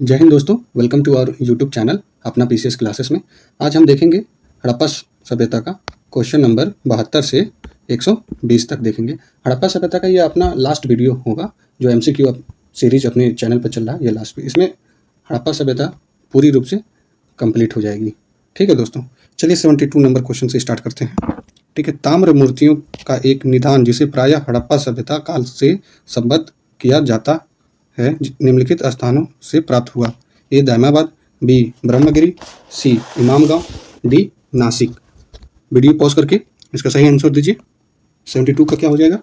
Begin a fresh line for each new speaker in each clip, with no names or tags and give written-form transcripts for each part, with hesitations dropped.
जय हिंद दोस्तों, welcome to our YouTube channel Apna PCS classes में। आज हम देखेंगे हड़प्पा सभ्यता का क्वेश्चन नंबर 72 से 120 तक देखेंगे। हड़प्पा सभ्यता का ये अपना लास्ट वीडियो होगा जो एमसीक्यू सीरीज अपने चैनल पर चल रहा है, ये लास्ट पे। इसमें हड़प्पा सभ्यता पूरी रूप से कंप्लीट हो जाएगी। ठीक है दोस्तों, चलिए 72 नंबर क्वेश्चन से स्टार्ट करते हैं। ठीक है, ताम्र मूर्तियों का एक निदान जिसे प्रायः हड़प्पा सभ्यता काल से संबद्ध किया जाता है निम्नलिखित स्थानों से प्राप्त हुआ। ए दायमाबाद, बी ब्रह्मगिरी, सी इमामगांव, डी नासिक। वीडियो पॉज करके इसका सही आंसर दीजिए। 72 का क्या हो जाएगा?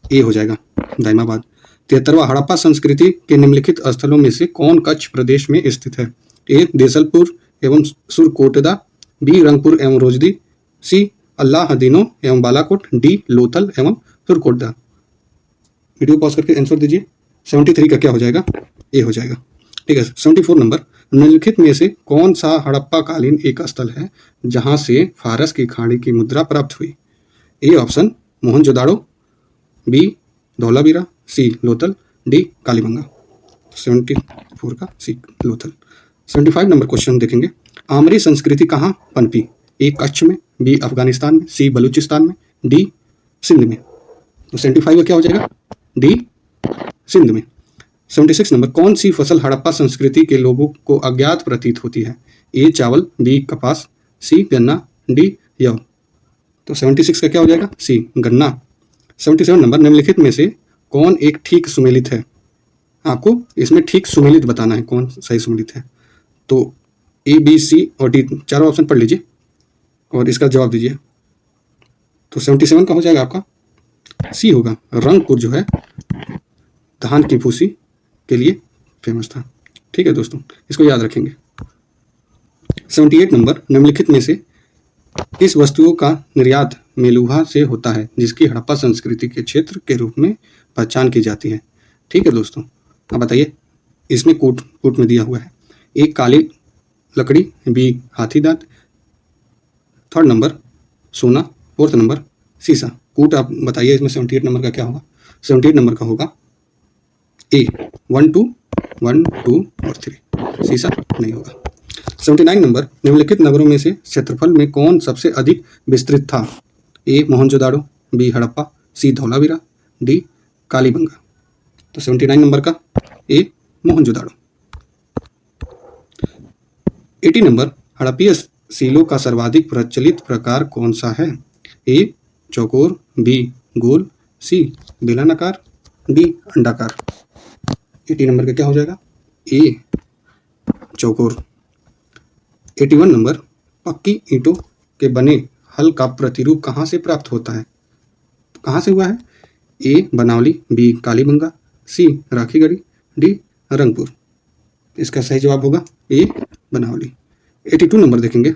ए हो जाएगा, दायमाबाद। 73वां, हड़प्पा संस्कृति के निम्नलिखित स्थलों में से कौन कच्छ प्रदेश में स्थित है? ए देसलपुर एवं सुरकोटदा, बी रंगपुर एवं रोजदी, सी अल्लाहदीनो एवं बालाकोट, डी लोथल एवं सुरकोटदा। वीडियो पॉज करके आंसर दीजिए। 73 का क्या हो जाएगा? ए हो जाएगा। ठीक है, 74 नंबर, निम्नलिखित में से कौन सा हड़प्पा कालीन एक स्थल है जहां से फारस की खाड़ी की मुद्रा प्राप्त हुई? A option Mohenjodaro, B Dholavira, C Lothal, D Kalibanga. 74 का सी लोथल। 75 नंबर क्वेश्चन देखेंगे। आमरी संस्कृति कहाँ पनपी? ए कच्छ में, बी अफगानिस्तान में, सी बलूचिस्तान में, डी सिंध में। तो 75 का क्या हो जाएगा? डी सिंध में। 76 नंबर, कौन सी फसल हड़प्पा संस्कृति के लोगों को अज्ञात प्रतीत होती है? ए चावल, बी कपास, सी गन्ना, डी यव। तो 76 का क्या हो जाएगा? सी गन्ना। 77 नंबर, निम्नलिखित में से कौन एक ठीक सुमेलित है? आपको इसमें ठीक सुमेलित बताना है, कौन सही सुमेलित है। तो ए बी सी और डी चारों ऑप्शन पढ़ लीजिए और इसका जवाब दीजिए। तो 77 का हो जाएगा आपका सी होगा। रंगपुर जो है धान की भूसी के लिए फेमस था। ठीक है दोस्तों, इसको याद रखेंगे। 78 नंबर, निम्नलिखित में से किस वस्तुओं का निर्यात मेलुहा से होता है जिसकी हड़प्पा संस्कृति के क्षेत्र के रूप में पहचान की जाती है? ठीक है दोस्तों, अब बताइए, इसमें कूट में दिया हुआ है। ए काली लकड़ी, बी हाथी दांत, थर्ड नंबर सोना, फोर्थ नंबर सीसा। कूट आप बताइए इसमें 78 नंबर का क्या होगा? 78 नंबर का होगा ए 1 2 और 3। सीसा नहीं होगा। 79 नंबर, निम्नलिखित नगरों में से क्षेत्रफल में कौन सबसे अधिक विस्तृत था? ए मोहनजोदाड़ो, बी हड़प्पा, सी धौलावीरा, डी कालीबंगा। तो 79 नंबर का ए मोहनजोदाड़ो। 80 नंबर, हड़प्पीय सीलों का सर्वाधिक प्रचलित प्रकार कौन सा है? ए चौकोर, बी गोल, सी बेलनाकार, डी अंडाकार। 80 नंबर का क्या हो जाएगा? ए चौकोर। 81 नंबर, पक्की ईंटों के बने हल का प्रतिरूप कहाँ से प्राप्त होता है? तो कहाँ से हुआ है? ए बनावली, बी कालीबंगा, सी राखीगढ़ी, डी रंगपुर। इसका सही जवाब होगा ए बनावली। 82 नंबर देखेंगे।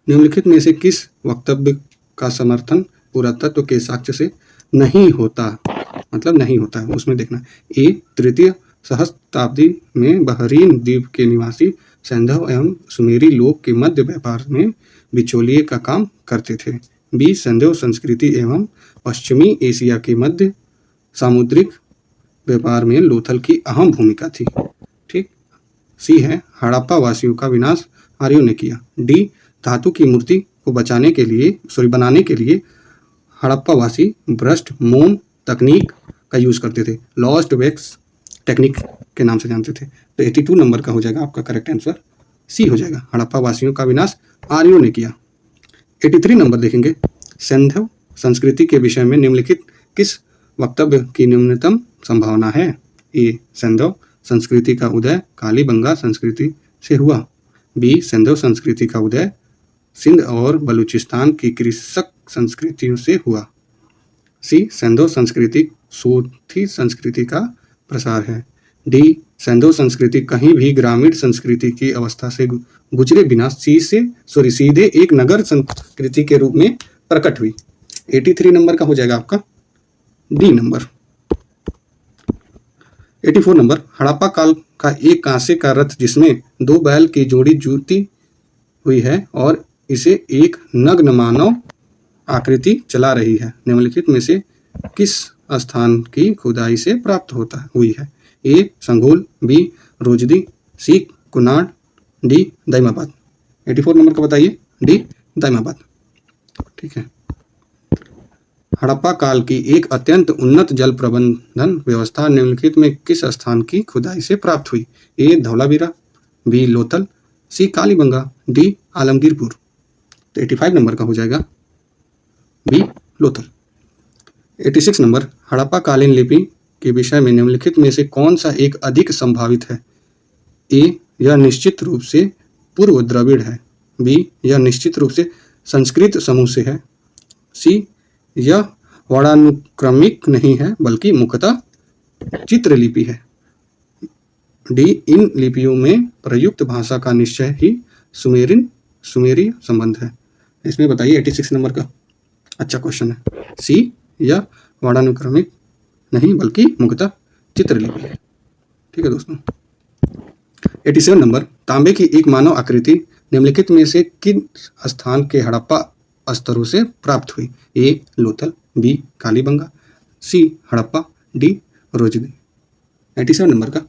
निम्नलिखित में से किस वक्तव्य का समर्थन पुरातत्व के साक्ष्य से नहीं होता? मतलब नहीं होता है, उसमें देखना। ए तृतीय सहस्त्राब्दी में बहरीन द्वीप के निवासी सैंधव एवं सुमेरी लोग के मध्य व्यापार में बिचौलिए का काम करते थे। बी सैंधव संस्कृति एवं पश्चिमी एशिया के मध्य सामुद्रिक व्यापार में लोथल की अहम भूमिका थी। ठीक। सी है हड़प्पा वासियों का विनाश आर्यों ने किया। डी धातु की मूर्ति को बनाने के लिए हड़प्पा वासी ब्रस्ट मोम तकनीक का यूज करते थे, लॉस्ट वैक्स टेक्निक के नाम से जानते थे। तो 82 नंबर का हो जाएगा आपका करेक्ट आंसर सी हो जाएगा, हड़प्पा वासियों का विनाश आर्यों ने किया। 83 नंबर देखेंगे। सैंधव संस्कृति के विषय में निम्नलिखित किस वक्तव्य की न्यूनतम संभावना है? ए सैंधव संस्कृति का उदय कालीबंगा संस्कृति से हुआ, बी सैंधव संस्कृति का उदय सिंध और बलूचिस्तान की कृषक संस्कृतियों से हुआ, सी सैंधव संस्कृति सोथी संस्कृति का प्रसार है, डी सैंधव संस्कृति कहीं भी ग्रामीण संस्कृति की अवस्था से गुजरे बिना सीधे एक नगर संस्कृति के रूप में प्रकट हुई। 83 नंबर का हो जाएगा आपका डी नंबर। 84 नंबर, हड़प्पा काल का एक कांसे का रथ जिसमें 2 बैल की जोड़ी जुती हुई है और इसे एक नग्न मानव आकृति चला रही है, निम्नलिखित में से किस स्थान की खुदाई से प्राप्त हुई है? ए संघोल, बी रोजदी, सी कुनाड, डी दाइमाबाद। 84 नंबर का बताइए, डी दाइमाबाद। ठीक है। हड़प्पा काल की एक अत्यंत उन्नत जल प्रबंधन व्यवस्था निम्नलिखित में किस स्थान की खुदाई से प्राप्त हुई? ए धौलावीरा, बी लोथल, सी कालीबंगा, डी आलमगीरपुर। तो 85 नंबर का हो जाएगा बी लोथल। 86 नंबर, हड़प्पा कालीन लिपि के विषय में निम्नलिखित में से कौन सा एक अधिक संभावित है? ए यह निश्चित रूप से पूर्व द्रविड़ है, बी यह निश्चित रूप से संस्कृत समूह से है, सी यह वर्णानुक्रमिक नहीं है बल्कि मुख्यतः चित्रलिपि है, डी इन लिपियों में प्रयुक्त भाषा का निश्चय ही सुमेरीय संबंध है। इसमें बताइए 86 नंबर का अच्छा क्वेश्चन है। सी यह वर्णानुक्रमिक नहीं बल्कि मुख्यतः चित्रलिपि है। ठीक है दोस्तों। 87 नंबर, तांबे की एक मानव आकृति निम्नलिखित में से किन स्थान के हड़प्पा स्तरों से प्राप्त हुई? ए लोथल, बी कालीबंगा, सी हड़प्पा, डी रोजदी। 87 नंबर का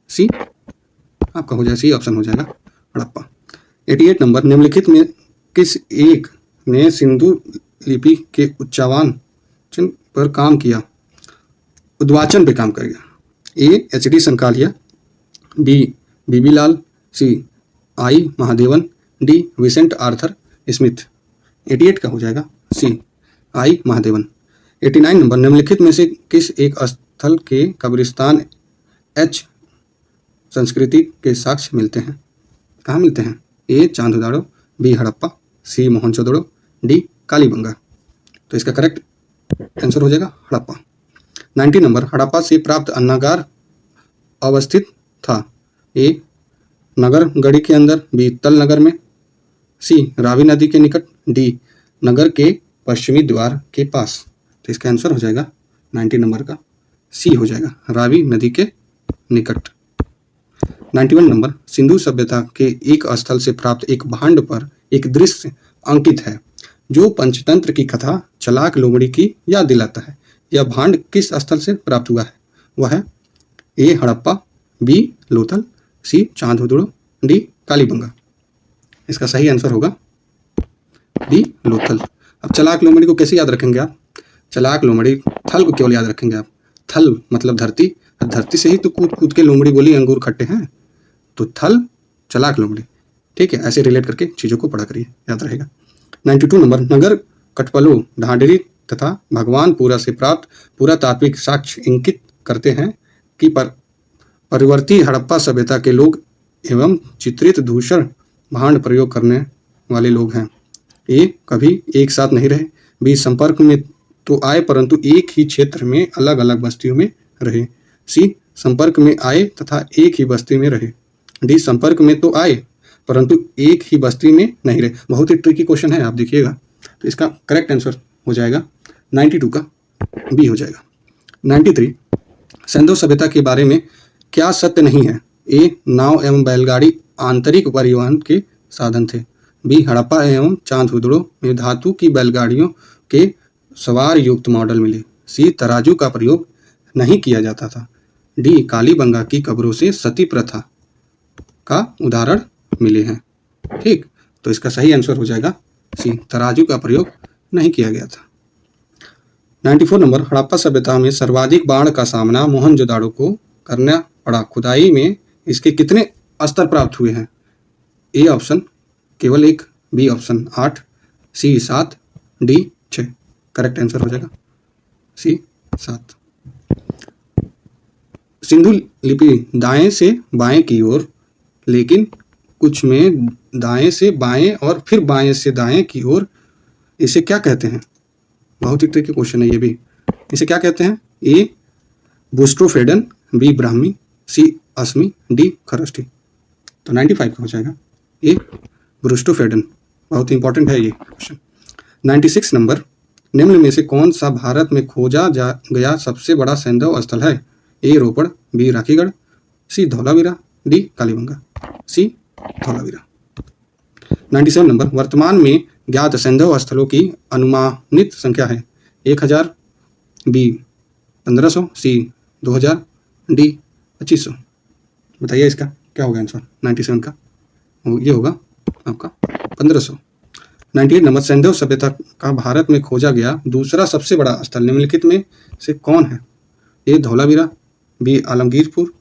सी आपका हो जाए, सी ऑप्शन हो जाएगा हड़प्पा। 88 नंबर, निम्नलिखित में किस एक ने सिंधु लिपि के उच्चारण पर काम किया? उद्वाचन पे काम करेगा। ए एच.डी. संकालिया, बी बीबीलाल, सी आई महादेवन, डी विसेंट आर्थर स्मिथ। 88 का हो जाएगा सी आई महादेवन। 89 नंबर, निम्नलिखित में से किस एक स्थल के कब्रिस्तान एच संस्कृति के साक्ष्य मिलते हैं? कहाँ मिलते हैं? ए चांदुदाड़ो, बी हड़प्पा, सी मोहनजोदड़ो, डी कालीबंगा। तो इसका करेक्ट आंसर हो जाएगा हड़प्पा। 90 नंबर, हड़प्पा से प्राप्त अन्नागार अवस्थित था? ए नगर गढ़ी के अंदर, बी तल नगर में, सी रावी नदी के निकट, डी नगर के पश्चिमी द्वार के पास। तो इसका आंसर हो जाएगा 90 नंबर का सी हो जाएगा, रावी नदी के निकट। 91 नंबर, सिंधु सभ्यता के एक स्थल से प्राप्त एक भांड पर एक दृश्य अंकित है जो पंचतंत्र की कथा चलाक लोमड़ी की याद दिलाता है। यह भांड किस स्थल से प्राप्त हुआ है? वह है A Harappa, B Lothal, C चांदहुदड़ो, D Kalibangan. इसका सही आंसर होगा डी लोथल। अब चलाक लोमड़ी को कैसे याद रखेंगे आप? चलाक लोमड़ी, थल को केवल याद रखेंगे आप। थल मतलब धरती, धरती से ही तो कूद कूद के लोमड़ी बोली अंगूर खट्टे हैं, तो थल चलाक लोमड़ी। ठीक है, ऐसे रिलेट करके चीज़ों को पढ़ा करिए, याद रहेगा। 92 नंबर, नगर कटपलो, ढांढेरी तथा भगवानपुरा से प्राप्त पुरातात्विक साक्ष्य इंगित करते हैं कि परिवर्ती हड़प्पा सभ्यता के लोग एवं चित्रित धूसर भांड प्रयोग करने वाले लोग हैं। ए कभी एक साथ नहीं रहे, बी संपर्क में तो आए परंतु एक ही क्षेत्र में अलग अलग बस्तियों में रहे, सी संपर्क में आए तथा एक ही बस्ती में रहे, डी संपर्क में तो आए परंतु एक ही बस्ती में नहीं रहे। बहुत ही ट्रिकी क्वेश्चन है, आप देखिएगा। तो इसका करेक्ट आंसर हो जाएगा 92 का बी हो जाएगा। 93, सिंधु सभ्यता के बारे में क्या सत्य नहीं है? ए नाव एवं बैलगाड़ी आंतरिक परिवहन के साधन थे, बी हड़प्पा एवं चांदहुदड़ो में धातु की बैलगाड़ियों के सवार युक्त मॉडल मिले, सी तराजू का प्रयोग नहीं किया जाता था, डी कालीबंगा की कब्रों से सती प्रथा का उदाहरण मिले हैं। ठीक, तो इसका सही आंसर हो जाएगा सी तराजू का प्रयोग नहीं किया गया था। 94 नंबर, हड़प्पा सभ्यता में सर्वाधिक बाढ़ का सामना मोहनजोदाड़ो को करना पड़ा। खुदाई में इसके कितने स्तर प्राप्त हुए हैं? ए ऑप्शन केवल 1, बी ऑप्शन 8, सी 7, डी 6। करेक्ट आंसर हो जाएगा सी 7। सिंधु लिपि दाएं से बाएं की ओर, लेकिन कुछ में दाएं से बाएं और फिर बाएं से दाएं की ओर, इसे क्या कहते हैं? बहुत ही ट्रिकी क्वेश्चन है ये भी। इसे क्या कहते हैं? ए बुस्ट्रोफेडन, बी ब्राह्मी, सी असमी, डी खरष्टी। तो 95 का हो जाएगा ए ब्रुस्टोफेडन। बहुत इंपॉर्टेंट है ये क्वेश्चन। 96 नंबर, निम्न में से कौन सा भारत में खोजा गया सबसे बड़ा सैंधव स्थल है? ए रोपड़, बी राखीगढ़, सी धौलावीरा, डी कालीबंगा। सी धौलावीरा। 97 नंबर, वर्तमान में ज्ञात सैंधव स्थलों की अनुमानित संख्या है? 1000, बी 1500, सी 2000, डी 2500। बताइए इसका क्या होगा आंसर 97 का, ये होगा आपका 1500। 98 नंबर, सैंधव सभ्यता का भारत में खोजा गया दूसरा सबसे बड़ा स्थल निम्नलिखित में से कौन है? ए धौलावीरा, बी आलमगीरपुर,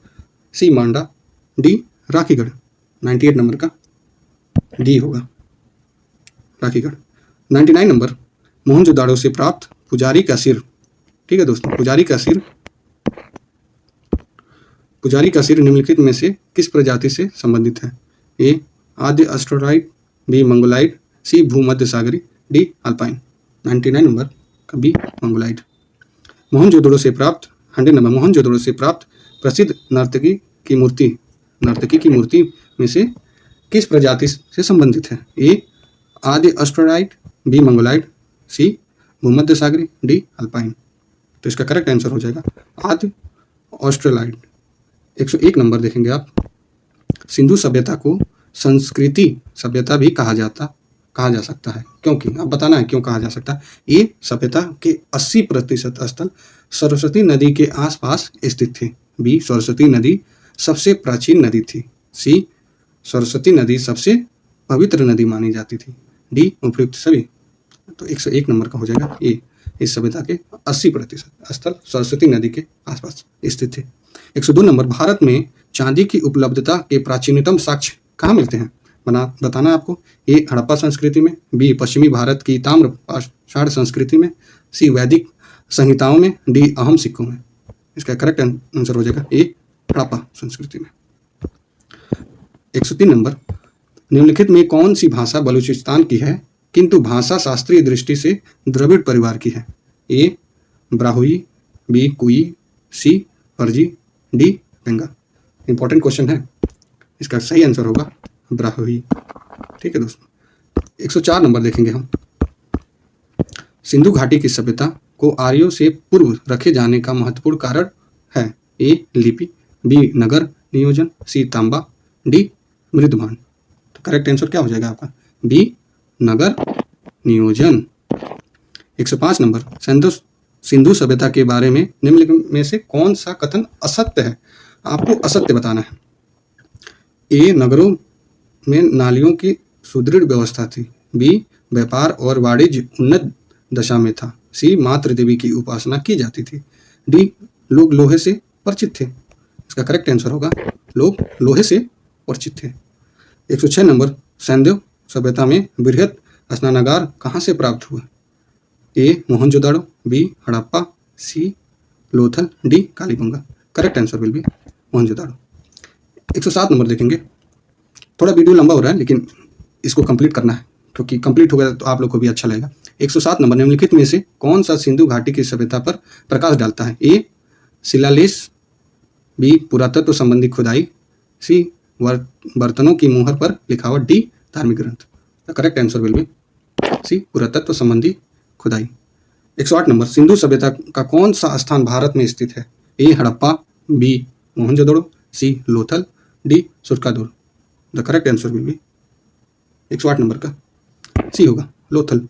सी मांडा, डी राखीगढ़। 98 नंबर का डी होगा राखीगढ़। 99 नंबर, मोहनजोदाड़ो से प्राप्त पुजारी का सिर, ठीक है दोस्तों, पुजारी का सिर निम्नलिखित में से किस प्रजाति से संबंधित है? ए आद्य एस्ट्रोलाइट, बी मंगोलाइट, सी भूमध्य सागरी, डी अल्पाइन। 99 नंबर का बी मंगोलाइट। मोहनजोदड़ो से प्राप्त 100 नंबर, मोहनजोदड़ो से प्राप्त प्रसिद्ध नर्तकी की मूर्ति में से किस प्रजाति से संबंधित है? ए आद्य एस्ट्रोलाइट, बी मंगोलाइट, सी भूमध्य सागरी, डी अल्पाइन। तो इसका करेक्ट आंसर हो जाएगा आद्य ऑस्ट्रेलाइट। 101 नंबर देखेंगे आप, सिंधु सभ्यता को संस्कृति सभ्यता भी कहा जा सकता है, क्योंकि अब बताना है क्यों कहा जा सकता है। ये सभ्यता के 80% स्थल सरस्वती नदी के आसपास स्थित थे। बी सरस्वती नदी सबसे प्राचीन नदी थी, सी सरस्वती नदी सबसे पवित्र नदी मानी जाती थी, डी उपयुक्त सभी। तो 101 नंबर का हो जाएगा ए, इस सभ्यता के 80% स्थल सरस्वती नदी के आसपास स्थित थे। 102 नंबर, भारत में चांदी की उपलब्धता के प्राचीनतम साक्ष्य कहाँ मिलते हैं? बताना आपको। ए हड़प्पा संस्कृति में, बी पश्चिमी भारत की ताम्र पाषाण संस्कृति में, सी वैदिक संहिताओं में, डी अहम सिक्कों में। इसका करेक्ट आंसर हो जाएगा ए हड़प्पा संस्कृति में। 103 नंबर, निम्नलिखित में कौन सी भाषा बलूचिस्तान की है किंतु भाषा शास्त्रीय दृष्टि से द्रविड़ परिवार की है? ए ब्राहुई, बी कुई, सी फर्जी, डी बेंगा। इंपॉर्टेंट क्वेश्चन है, इसका सही आंसर होगा ब्राहुई, ठीक है दोस्तों। 104 नंबर देखेंगे हम, सिंधु घाटी की सभ्यता को आर्यों से पूर्व रखे जाने का महत्वपूर्ण कारण है? ए लिपि, बी नगर नियोजन, सी तांबा, डी मृदभांड। तो करेक्ट आंसर क्या हो जाएगा आपका बी नगर नियोजन। 105 नंबर, सिंधु सभ्यता के बारे में निम्नलिखित में से कौन सा कथन असत्य है? आपको असत्य बताना है। ए नगरों में नालियों की सुदृढ़ व्यवस्था थी, बी व्यापार और वाणिज्य उन्नत दशा में था, सी मातृ देवी की उपासना की जाती थी, डी लोग लोहे से परिचित थे। इसका करेक्ट आंसर होगा लोग लोहे से परिचित थे। 106 नंबर, सैंधव सभ्यता में बृहत स्नानागार कहाँ से प्राप्त हुआ? A Mohenjodaro, B Harappa, C Lothal, D Kalibanga. Correct answer will be Mohenjodaro. 107 number देखेंगे, थोड़ा वीडियो लंबा हो रहा है लेकिन इसको कंप्लीट करना है, क्योंकि कंप्लीट हो गया तो आप लोग को भी अच्छा लगेगा। 107 नंबर, निम्नलिखित में से कौन सा सिंधु घाटी की सभ्यता पर प्रकाश डालता है? ए शिलालेख, बी पुरातत्व संबंधी खुदाई, सी बर्तनों की मुहर पर लिखावट, डी धार्मिक ग्रंथ। The correct answer will be C पुरातत्व संबंधी खुदाई। 108 नंबर, सिंधु सभ्यता का कौन सा स्थान भारत में स्थित है? A Harappa, B Mohenjodaro, C Lothal, D Surkotada. The correct answer will be 108 number का सी होगा लोथल।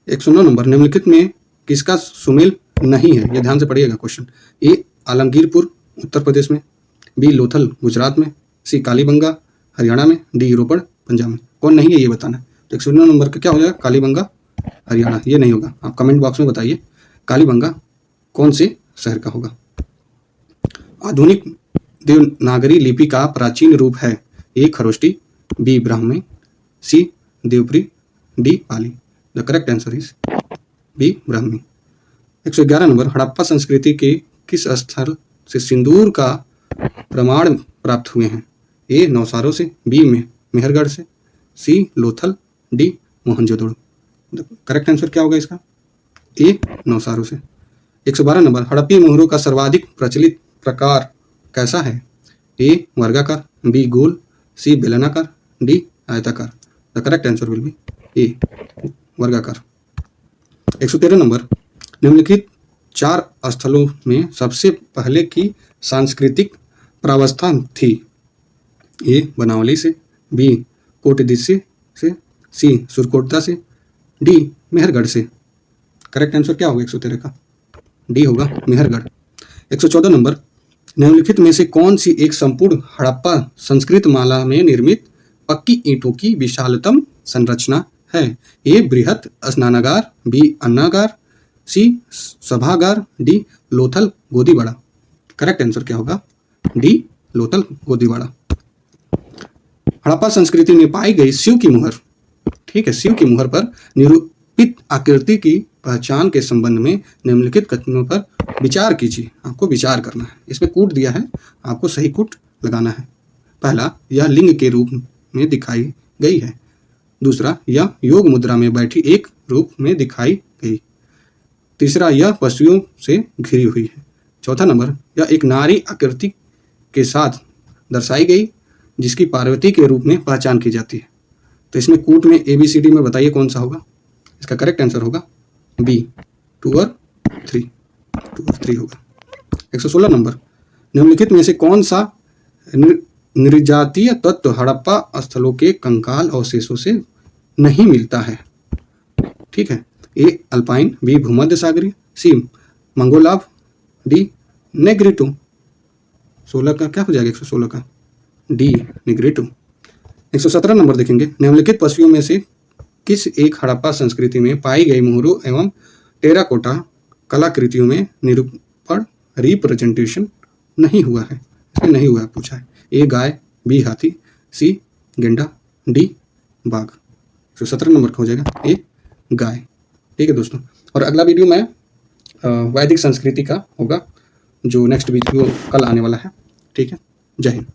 109 नंबर, निम्नलिखित में किसका सुमेल नहीं है? ये ध्यान से पढ़िएगा क्वेश्चन। ए आलमगीरपुर उत्तर प्रदेश में, बी लोथल गुजरात में, सी कालीबंगा हरियाणा में, डी रोपड़ पंजाब में। कौन नहीं है ये बताना है। तो 109 नंबर का क्या हो जाएगा कालीबंगा हरियाणा, ये नहीं होगा। आप कमेंट बॉक्स में बताइए कालीबंगा कौन से शहर का होगा। आधुनिक देवनागरी लिपि का प्राचीन रूप है? A Kharosthi, B Brahmi, C Devpuri, D Pali. The correct answer is B Brahmi. 111 number, Harappa संस्कृति के किस स्थल से सिंदूर का प्रमाण प्राप्त हुए हैं? ए नौसारों से, बी मेहरगढ़ से, C Lothal, D Mohenjodaro. Correct answer क्या होगा इसका? ए नौसारों से। 112 नंबर, हड़प्पी मोहरों का सर्वाधिक प्रचलित प्रकार कैसा है? ए वर्गाकार, बी गोल, सी बेलनाकार, डी आयताकार। The correct answer will be A वर्गाकार। 113 नंबर, निम्नलिखित 4 स्थलों में सबसे पहले की सांस्कृतिक प्रावस्था थी? ए बनावली से, बी कोटदिस्से से, सी सुरकोटदा से, डी मेहरगढ़ से। करेक्ट आंसर क्या होगा 113 का? डी होगा मेहरगढ़। 114 नंबर, निम्नलिखित में से कौन सी एक संपूर्ण हड़प्पा संस्कृत माला में निर्मित पक्की ईंटों की विशालतम संरचना है? ए बृहत स्नानागार, बी अन्नागार, सी सभागार, डी लोथल गोदीवाड़ा। करेक्ट आंसर क्या होगा? डी लोथल गोदीवाड़ा। हड़प्पा संस्कृति में पाई गई शिव की मुहर, ठीक है, शिव की मुहर पर निरूपित आकृति की पहचान के संबंध में निम्नलिखित कथनों पर विचार कीजिए। आपको विचार करना है, इसमें कूट दिया है, आपको सही कूट लगाना है। पहला, यह लिंग के रूप में दिखाई गई है। दूसरा, यह योग मुद्रा में बैठी एक रूप में दिखाई गई। तीसरा, यह पशुओं से घिरी हुई है। चौथा नंबर, यह एक नारी आकृति के साथ दर्शाई गई जिसकी पार्वती के रूप में पहचान की जाती है। तो इसमें कूट में ABCD में बताइए कौन सा होगा? इसका करेक्ट आंसर होगा बी 2 और 3 होगा। 116 नंबर, निम्नलिखित में से कौन सा निर्जातीय तत्व हड़प्पा स्थलों के कंकाल अवशेषों से नहीं मिलता है? ठीक है, ए अल्पाइन, बी भूमध्य सागरीय, सी मंगोलाव, डी नेग्रिटो। 16 का क्या हो जाएगा? 116 का डी नेग्रिटो। 117 नंबर देखेंगे, निम्नलिखित पशुओं में से किस एक हड़प्पा संस्कृति में पाई गई मोहरों एवं टेराकोटा कलाकृतियों में निरूपण रिप्रेजेंटेशन नहीं हुआ है? इसमें नहीं हुआ है पूछा है। ए गाय, बी हाथी, सी गेंडा, डी बाघ। 117 नंबर का हो जाएगा ए गाय। ठीक है दोस्तों, और अगला वीडियो में वैदिक संस्कृति का होगा, जो नेक्स्ट वीडियो कल आने वाला है। ठीक है, जय हिंद।